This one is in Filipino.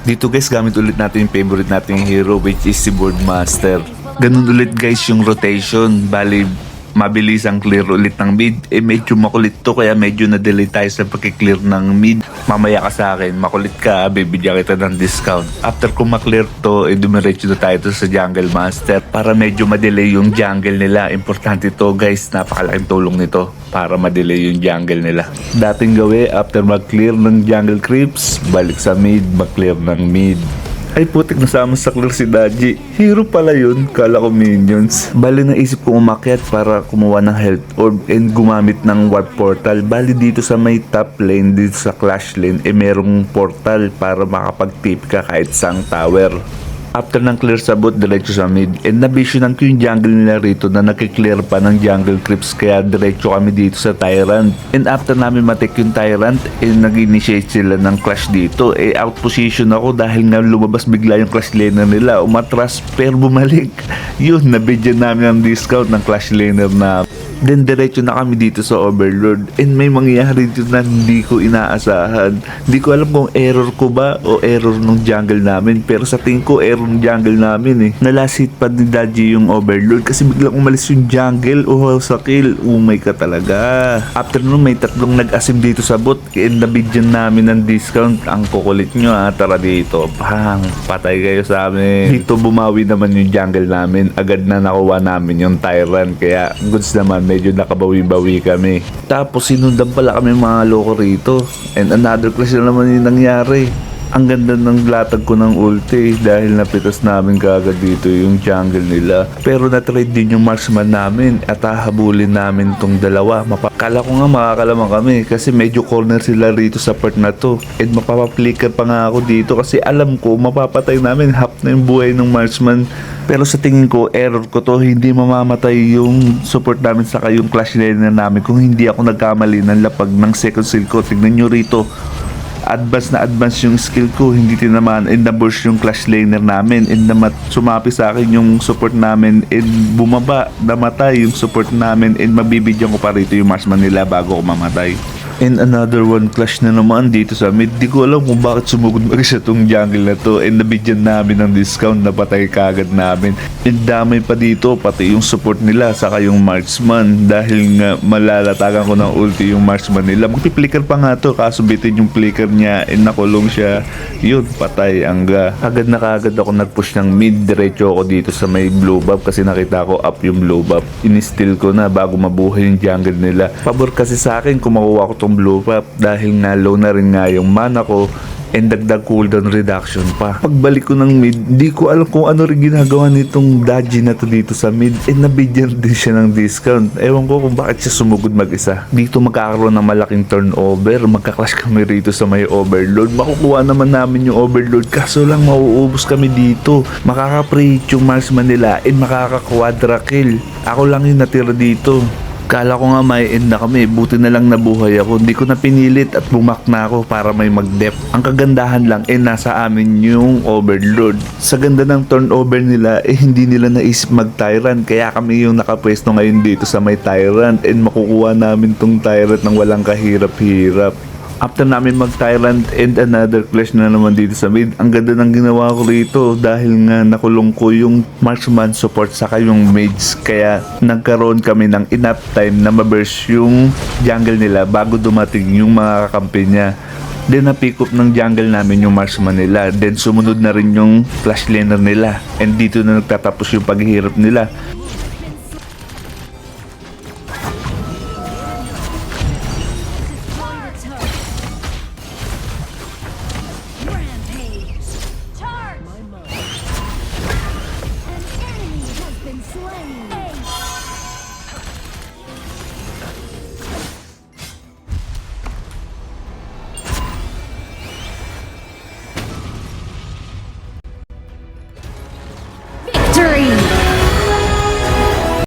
Dito guys, gamit ulit natin yung favorite nating hero, which is si Boardmaster. Ganun ulit guys yung rotation. Bali, mabilis ang clear ulit ng mid. Medyo makulit to, kaya medyo na-delay tayo sa pag-clear ng mid. Mamaya ka sa akin, makulit ka, bibigyan kita ng discount. After ko maklear to, dumiretso na tayo to sa Jungle Master para medyo ma-delay yung jungle nila. Importante to guys, napakalaking tulong nito para ma-delay yung jungle nila. Dating gawi, after mag-clear ng jungle creeps, balik sa mid, mag-clear ng mid. Ay putik, nasama sa clear si Daji. Hero pala yun, kala ko minions. Bali naisip ko umakyat para kumuha ng health orb and gumamit ng warp portal. Bali dito sa may top lane, dito sa clash lane, merong portal para makapag-tip ka kahit sang tower. After ng clear sa bot, diretso sa mid. And nabisionan ko yung jungle nila rito na nakiklear pa ng jungle creeps, kaya diretso kami dito sa Tyrant. And after namin matek yung Tyrant, nag-initiate sila ng clash dito. Out position ako dahil nga lumabas bigla yung clash laner nila. Umatras pero bumalik. Yun, nabigyan namin ng discount ng clash laner na. Then diretso na kami dito sa Overlord. And may mangyayari dito na hindi ko inaasahan. Hindi ko alam kung error ko ba o error ng jungle namin. Pero sa tingin ko error ng jungle namin Nalasit pa ni Daji yung Overlord kasi biglang umalis yung jungle. Oh, sa kill. Umay ka talaga. After nun may tatlong nag-asim dito sa bot. And nabigyan namin ng discount. Ang kukulit nyo tara dito. Pang, patay kayo sa amin. Dito bumawi naman yung jungle namin. Agad na nakuha namin yung Tyrant. Kaya goods naman, medyo nakabawi-bawi kami. Tapos sinundan pala kami mga loko rito. And another clash na naman yung nangyari. Ang ganda ng latag ko ng ulti dahil napitas namin kagad dito yung jungle nila. Pero na-trade din yung marksman namin at hahabulin namin tong dalawa. Kala ko nga makakalaman kami kasi medyo corner sila rito sa part na to. And mapapaplikar pa nga ako dito kasi alam ko mapapatay namin half na yung buhay ng marksman. Pero sa tingin ko, error ko to, hindi mamamatay yung support namin saka yung clash laner namin kung hindi ako nagkamali ng lapag ng second skill ko. Tignan nyo rito, advance yung skill ko, hindi tinamaan and na-burst yung clash laner namin and sumapi sa akin yung support namin and bumaba, namatay yung support namin and mabibigyan ko pa rito yung marksman nila bago ko mamatay. And another one clash na naman dito sa mid. Di ko alam kung bakit sumugod mag-isa tong jungle na to. And nabigyan namin ng discount, napatay kagad namin. And damay pa dito, pati yung support nila, saka yung marksman. Dahil nga malalatagan ko ng ulti yung marksman nila. Magpiplicker pa nga to, kaso bitin yung flicker niya and nakulong siya. Yun, patay, angga. Agad na kagad ako nag-push ng mid. Diretso ako dito sa may blue buff kasi nakita ko up yung blue buff. In-steal ko na bago mabuhay yung jungle nila. Pabor kasi sa akin kung makuha ko tong blue buff dahil nga low na rin nga yung mana ko and dagdag cooldown reduction pa. Pagbalik ko ng mid, di ko alam kung ano rin ginagawa nitong Daji na to dito sa mid and nabigyan din siya ng discount. Ewan ko kung bakit siya sumugod mag-isa. Dito magkakaroon ng malaking turnover, magka-clash kami rito sa may Overlord. Makukuha naman namin yung Overlord kaso lang mauubos kami dito. Makaka-pre-hit yung marksman nila and makaka-quadra kill. Ako lang yung natira dito. Kala ko nga may end na kami, buti na lang nabuhay ako. Hindi ko na pinilit at bumak na ako para may mag-dep. Ang kagandahan lang nasa amin yung Overlord. Sa ganda ng turnover nila hindi nila naisip mag-Tyrant. Kaya kami yung nakapwesto ngayon dito sa may Tyrant and makukuha namin tong Tyrant ng walang kahirap-hirap. After namin mag-Tyrant and another clash na naman dito sa mid, ang ganda ng ginawa ko rito dahil nga nakulong ko yung marksman support saka yung mage, kaya nagkaroon kami ng enough time na ma-burst yung jungle nila bago dumating yung mga kakampi niya. Then na-pick up ng jungle namin yung marksman nila, then sumunod na rin yung clash laner nila and dito na nagtatapos yung paghihirap nila.